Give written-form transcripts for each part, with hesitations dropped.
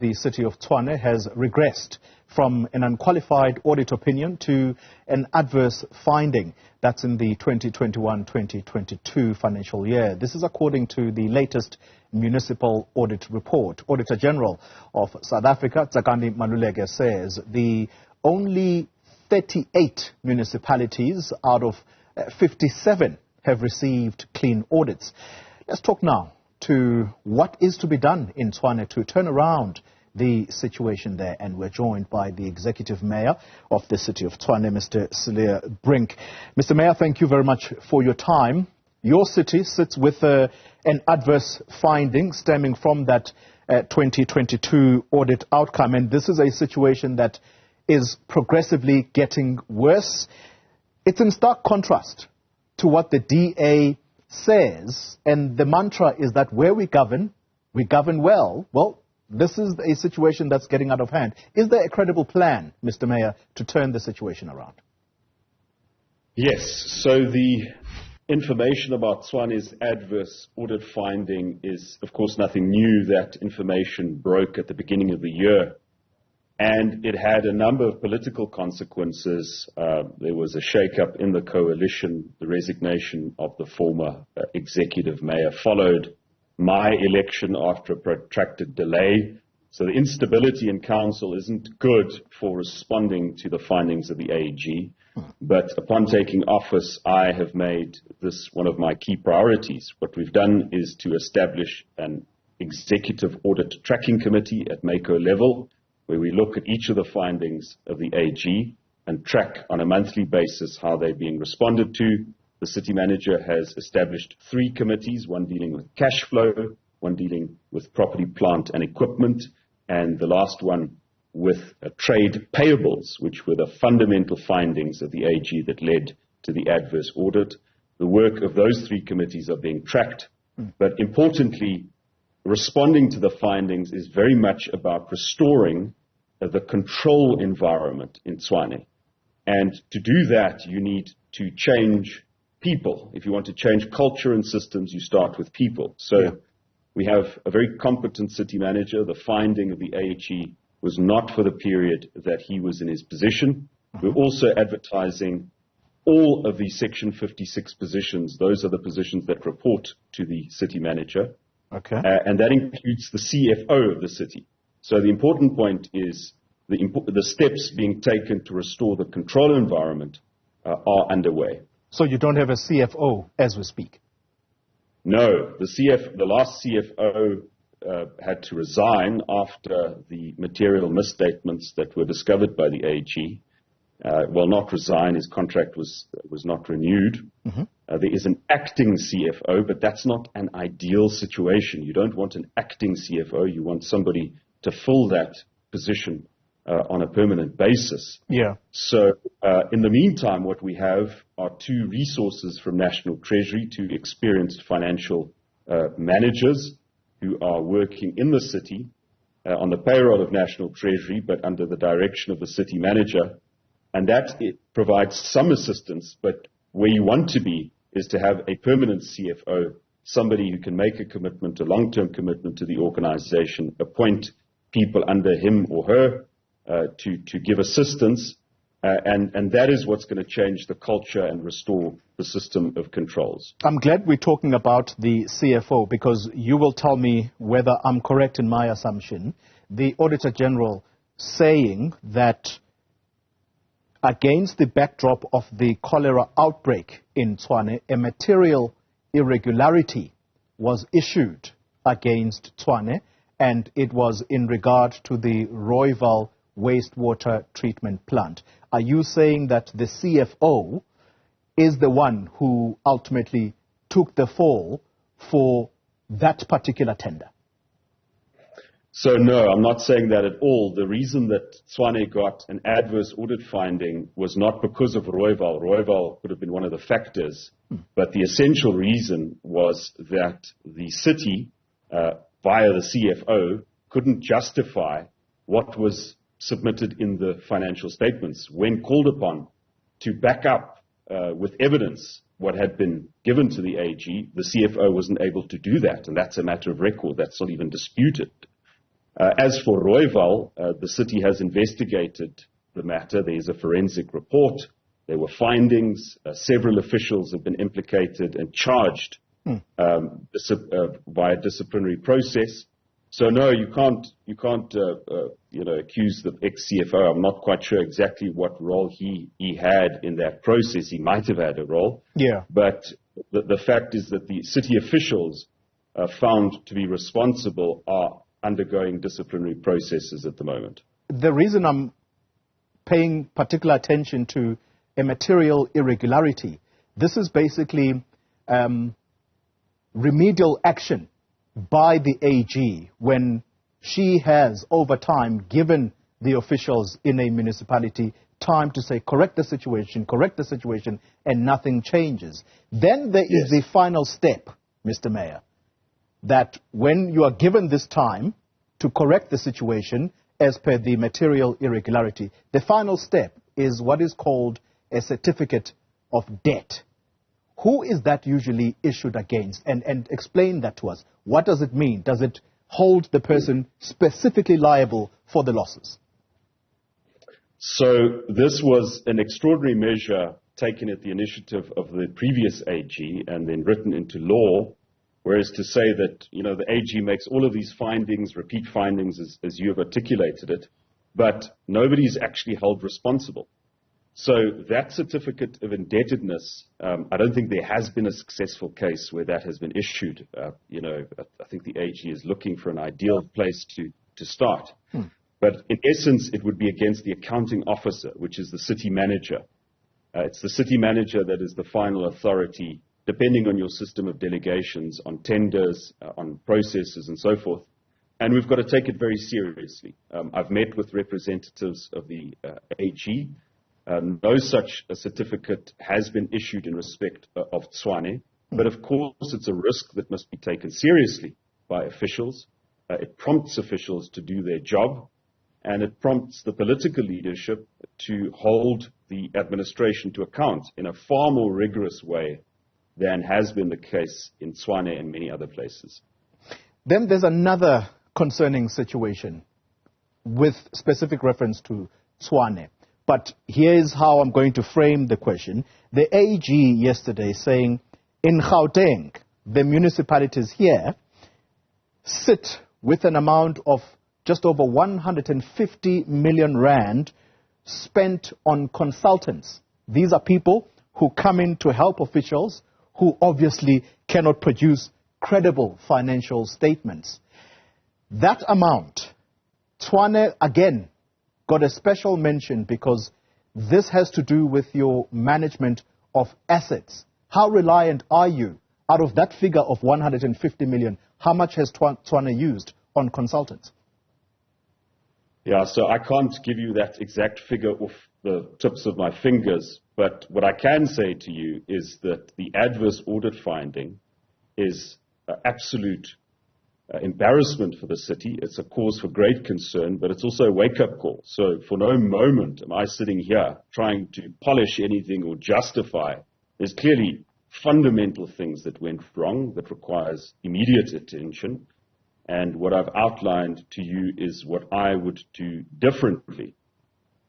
the City of Tshwane has regressed from an unqualified audit opinion to an adverse finding. That's in the 2021-2022 financial year. This is according to the latest municipal audit report. Auditor General of South Africa, Tsakani Maluleka, says the only 38 municipalities out of 57 have received clean audits. Let's talk now to what is to be done in Tshwane to turn around the situation there. And we're joined by the Executive Mayor of the City of Tshwane, Mr. Xoli Mngambi. Mr. Mayor, thank you very much for your time. Your city sits with an adverse finding stemming from that 2022 audit outcome. And this is a situation that is progressively getting worse. It's in stark contrast to what the DA says, and the mantra is that where we govern well. Well, this is a situation that's getting out of hand. Is there a credible plan, Mr. Mayor, to turn the situation around? Yes. So the information about Tshwane's adverse audit finding is, of course, nothing new. That information broke at the beginning of the year, and it had a number of political consequences. There was a shake-up in the coalition. The resignation of the former executive mayor followed my election after a protracted delay. So the instability in council isn't good for responding to the findings of the AG. But upon taking office, I have made this one of my key priorities. What we've done is to establish an executive audit tracking committee at MACO level, where we look at each of the findings of the AG and track on a monthly basis how they're being responded to. The city manager has established 3 committees, one dealing with cash flow, one dealing with property, plant and equipment, and the last one with trade payables, which were the fundamental findings of the AG that led to the adverse audit. The work of those 3 committees are being tracked, but importantly, responding to the findings is very much about restoring the control environment in Tshwane. And to do that, you need to change people. If you want to change culture and systems, you start with people. So we have a very competent city manager. The finding of the AG was not for the period that he was in his position. We're also advertising all of the Section 56 positions. Those are the positions that report to the city manager. Okay. And that includes the CFO of the city. So the important point is the steps being taken to restore the control environment are underway. So you don't have a CFO as we speak? No. The last CFO had to resign after the material misstatements that were discovered by the AG. Well, not resign, his contract was not renewed. There is an acting CFO, but that's not an ideal situation. You don't want an acting CFO. You want somebody to fill that position on a permanent basis. Yeah. So in the meantime, what we have are 2 resources from National Treasury, 2 experienced financial managers who are working in the city on the payroll of National Treasury, but under the direction of the city manager. And that provides some assistance, but where you want to be is to have a permanent CFO, somebody who can make a commitment, a long-term commitment to the organization, appoint people under him or her to give assistance, and that is what's going to change the culture and restore the system of controls. I'm glad we're talking about the CFO, because you will tell me whether I'm correct in my assumption. The Auditor General saying that against the backdrop of the cholera outbreak in Tshwane, a material irregularity was issued against Tshwane, and it was in regard to the Rooiwal wastewater treatment plant. Are you saying that the CFO is the one who ultimately took the fall for that particular tender? So no, I'm not saying that at all. The reason that Tshwane got an adverse audit finding was not because of Rooiwal. Rooiwal could have been one of the factors, but the essential reason was that the city, via the CFO, couldn't justify what was submitted in the financial statements. When called upon to back up with evidence what had been given to the AG, the CFO wasn't able to do that, and that's a matter of record. That's not even disputed. As for Rooiwal, the city has investigated the matter. There is a forensic report. There were findings. Several officials have been implicated and charged by a disciplinary process. So no, you can't accuse the ex-CFO. I'm not quite sure exactly what role he had in that process. He might have had a role. Yeah. But the fact is that the city officials found to be responsible are undergoing disciplinary processes at the moment. The reason I'm paying particular attention to a material irregularity, this is basically remedial action by the AG when she has, over time, given the officials in a municipality time to say, correct the situation, and nothing changes. Then there is the final step, Mr. Mayor, that when you are given this time to correct the situation as per the material irregularity, the final step is what is called a certificate of debt. Who is that usually issued against? And explain that to us. What does it mean? Does it hold the person specifically liable for the losses? So this was an extraordinary measure taken at the initiative of the previous AG and then written into law, whereas to say that, the AG makes all of these findings, repeat findings as you have articulated it, but nobody's actually held responsible. So that certificate of indebtedness, I don't think there has been a successful case where that has been issued. I think the AG is looking for an ideal place to start. But in essence, it would be against the accounting officer, which is the city manager. It's the city manager that is the final authority, depending on your system of delegations, on tenders, on processes, and so forth. And we've got to take it very seriously. I've met with representatives of the AG. No such a certificate has been issued in respect of Tshwane, but of course it's a risk that must be taken seriously by officials. It prompts officials to do their job, and it prompts the political leadership to hold the administration to account in a far more rigorous way than has been the case in Tshwane and many other places. Then there's another concerning situation with specific reference to Tshwane. But here's how I'm going to frame the question. The AG yesterday saying, in Gauteng, the municipalities here sit with an amount of just over 150 million rand spent on consultants. These are people who come in to help officials who obviously cannot produce credible financial statements. That amount, Tshwane, again, got a special mention because this has to do with your management of assets. How reliant are you? Out of that figure of 150 million, how much has Tshwane used on consultants? Yeah, so I can't give you that exact figure off the tips of my fingers, but what I can say to you is that the adverse audit finding is absolute embarrassment for the city. It's a cause for great concern, but it's also a wake-up call. So for no moment am I sitting here trying to polish anything or justify. There's clearly fundamental things that went wrong that requires immediate attention. And what I've outlined to you is what I would do differently.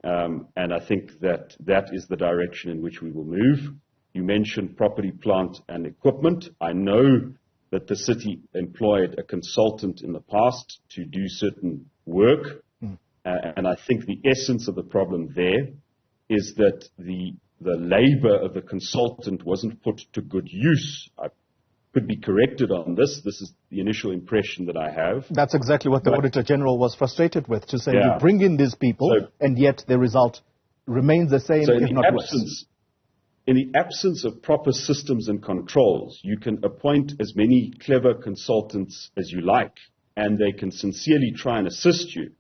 And I think that that is the direction in which we will move. You mentioned property, plant, and equipment. I know that the city employed a consultant in the past to do certain work. And I think the essence of the problem there is that the labor of the consultant wasn't put to good use. I could be corrected on this. This is the initial impression that I have. That's exactly what the Auditor General was frustrated with, to say you bring in these people and yet the result remains the same, if not worse. In the absence of proper systems and controls, you can appoint as many clever consultants as you like, and they can sincerely try and assist you.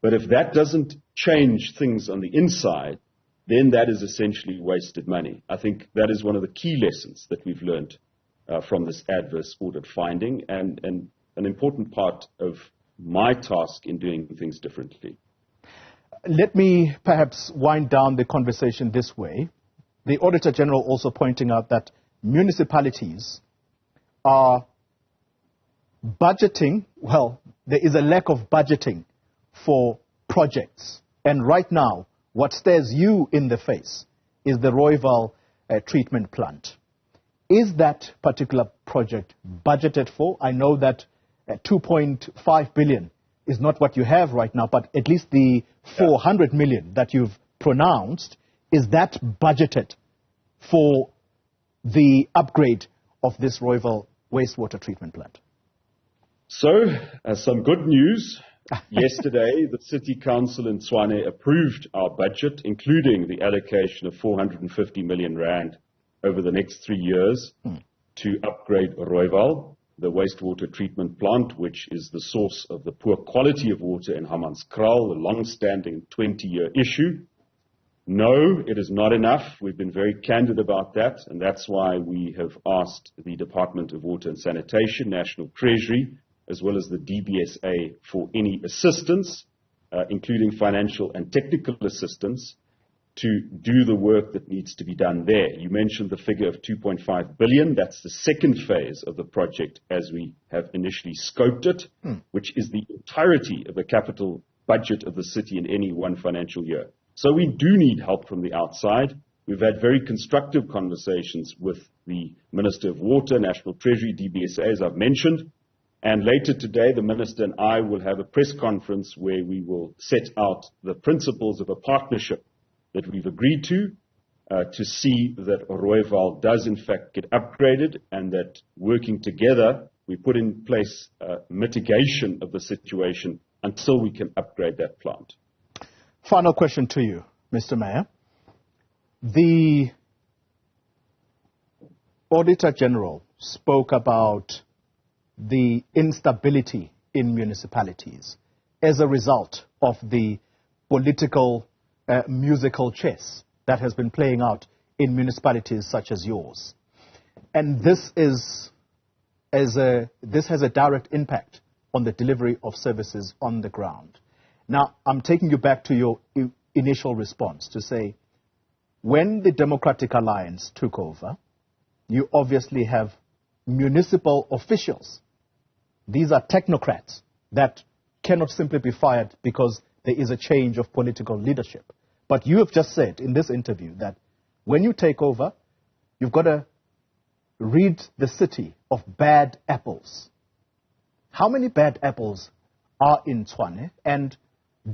But if that doesn't change things on the inside, then that is essentially wasted money. I think that is one of the key lessons that we've learned from this adverse audit finding, and an important part of my task in doing things differently. Let me perhaps wind down the conversation this way. The Auditor General also pointing out that municipalities are budgeting, well, there is a lack of budgeting for projects. And right now, what stares you in the face is the Rooiwal treatment plant. Is that particular project budgeted for? I know that 2.5 billion is not what you have right now, but at least the 400 million that you've pronounced, is that budgeted for the upgrade of this Rooiwal wastewater treatment plant? So, some good news. Yesterday, the City Council in Tshwane approved our budget, including the allocation of 450 million rand over the next 3 years to upgrade Rooiwal, the wastewater treatment plant, which is the source of the poor quality of water in Hammanskraal, a long-standing 20-year issue. No, it is not enough. We've been very candid about that, and that's why we have asked the Department of Water and Sanitation, National Treasury, as well as the DBSA for any assistance, including financial and technical assistance, to do the work that needs to be done there. You mentioned the figure of 2.5 billion. That's the second phase of the project as we have initially scoped it, which is the entirety of the capital budget of the city in any one financial year. So we do need help from the outside. We've had very constructive conversations with the Minister of Water, National Treasury, DBSA, as I've mentioned. And later today, the Minister and I will have a press conference where we will set out the principles of a partnership that we've agreed to see that Rooiwal does in fact get upgraded, and that working together, we put in place mitigation of the situation until we can upgrade that plant. Final question to you, Mr. Mayor. The Auditor General spoke about the instability in municipalities as a result of the political musical chess that has been playing out in municipalities such as yours. And this has a direct impact on the delivery of services on the ground. Now, I'm taking you back to your initial response to say, when the Democratic Alliance took over, you obviously have municipal officials. These are technocrats that cannot simply be fired because there is a change of political leadership. But you have just said in this interview that when you take over, you've got to rid the city of bad apples. How many bad apples are in Tshwane, and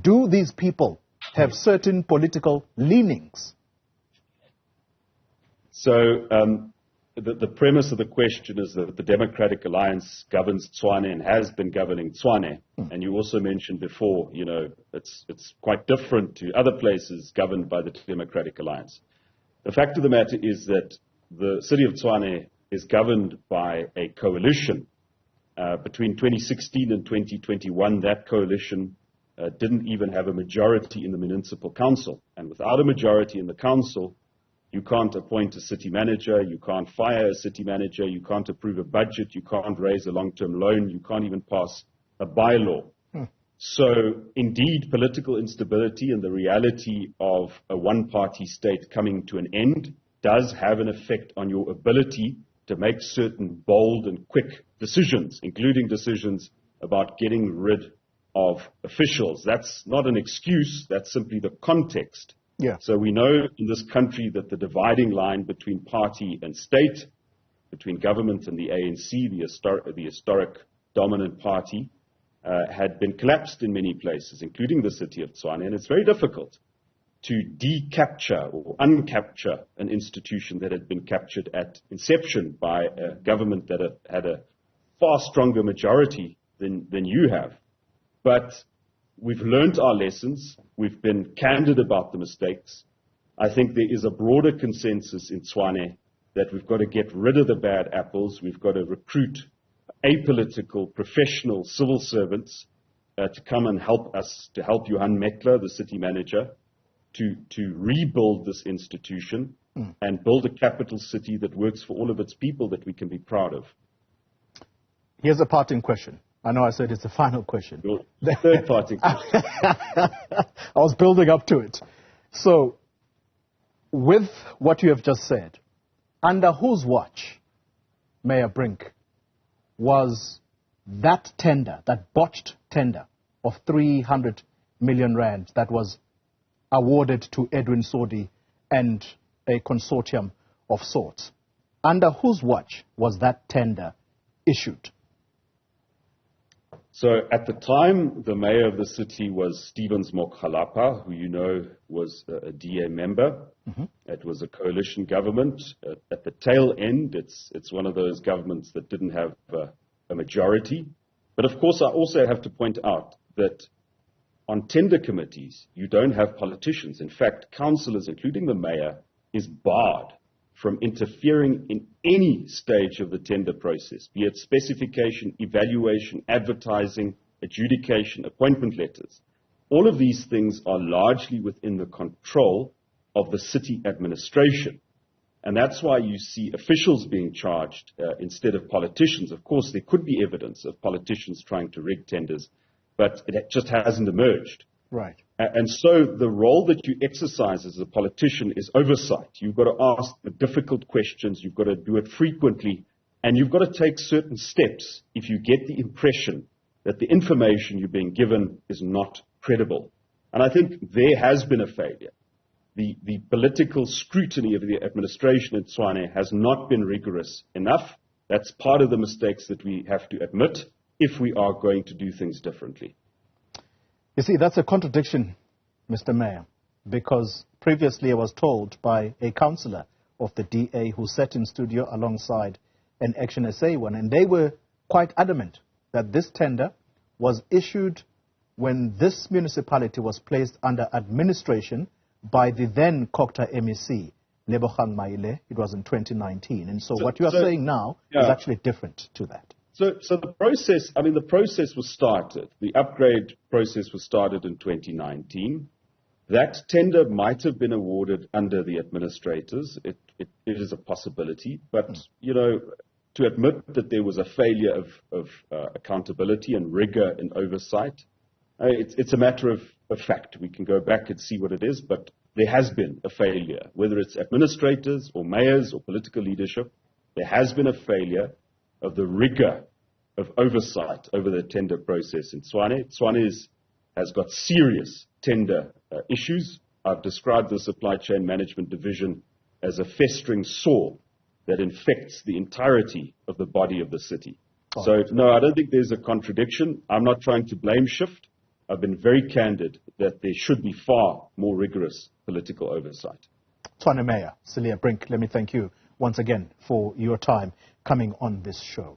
do these people have certain political leanings? So the premise of the question is that the Democratic Alliance governs Tshwane and has been governing Tshwane. And you also mentioned before, you know, it's quite different to other places governed by the Democratic Alliance. The fact of the matter is that the City of Tshwane is governed by a coalition. Between 2016 and 2021, that coalition didn't even have a majority in the municipal council. And without a majority in the council, you can't appoint a city manager, you can't fire a city manager, you can't approve a budget, you can't raise a long-term loan, you can't even pass a bylaw. So, indeed, political instability and the reality of a one-party state coming to an end does have an effect on your ability to make certain bold and quick decisions, including decisions about getting rid of officials. That's not an excuse, that's simply the context. Yeah. So we know in this country that the dividing line between party and state, between government and the ANC, the historic dominant party, had been collapsed in many places, including the city of Tshwane. And it's very difficult to decapture or uncapture an institution that had been captured at inception by a government that had a far stronger majority than you have. But we've learned our lessons. We've been candid about the mistakes. I think there is a broader consensus in Tshwane that we've got to get rid of the bad apples. We've got to recruit apolitical, professional civil servants to come and help us, to help Johan Meckler, the city manager, to rebuild this institution and build a capital city that works for all of its people that we can be proud of. Here's a parting question. I know I said it's the final question. Your third parting question. I was building up to it. So, with what you have just said, under whose watch, Mayor Brink, was that tender, that botched tender of 300 million rand that was awarded to Edwin Sodi and a consortium of sorts, under whose watch was that tender issued? So at the time, the mayor of the city was Stevens Mokhalapa, who you know was a DA member. Mm-hmm. It was a coalition government. At the tail end, it's one of those governments that didn't have a majority. But of course, I also have to point out that on tender committees, you don't have politicians. In fact, councillors, including the mayor, is barred from interfering in any stage of the tender process, be it specification, evaluation, advertising, adjudication, appointment letters. All of these things are largely within the control of the city administration. And that's why you see officials being charged instead of politicians. Of course, there could be evidence of politicians trying to rig tenders, but it just hasn't emerged. Right. And so the role that you exercise as a politician is oversight. You've got to ask the difficult questions. You've got to do it frequently. And you've got to take certain steps if you get the impression that the information you're being given is not credible. And I think there has been a failure. The political scrutiny of the administration in Tshwane has not been rigorous enough. That's part of the mistakes that we have to admit if we are going to do things differently. You see, that's a contradiction, Mr. Mayor, because previously I was told by a councillor of the DA who sat in studio alongside an Action SA one, and they were quite adamant that this tender was issued when this municipality was placed under administration by the then COGTA MEC, Lebogang Maile. It was in 2019. And so what you are saying now is actually different to that. So the process was started. The upgrade process was started in 2019. That tender might have been awarded under the administrators. It is a possibility. But, you know, to admit that there was a failure of accountability and rigor in oversight, it's a matter of fact. We can go back and see what it is, but there has been a failure, whether it's administrators or mayors or political leadership. There has been a failure of the rigor of oversight over the tender process in Tshwane. Tshwane has got serious tender issues. I've described the supply chain management division as a festering sore that infects the entirety of the body of the city. Oh. So, no, I don't think there's a contradiction. I'm not trying to blame shift. I've been very candid that there should be far more rigorous political oversight. Tshwane Mayor, Celia Brink, let me thank you once again for your time coming on this show.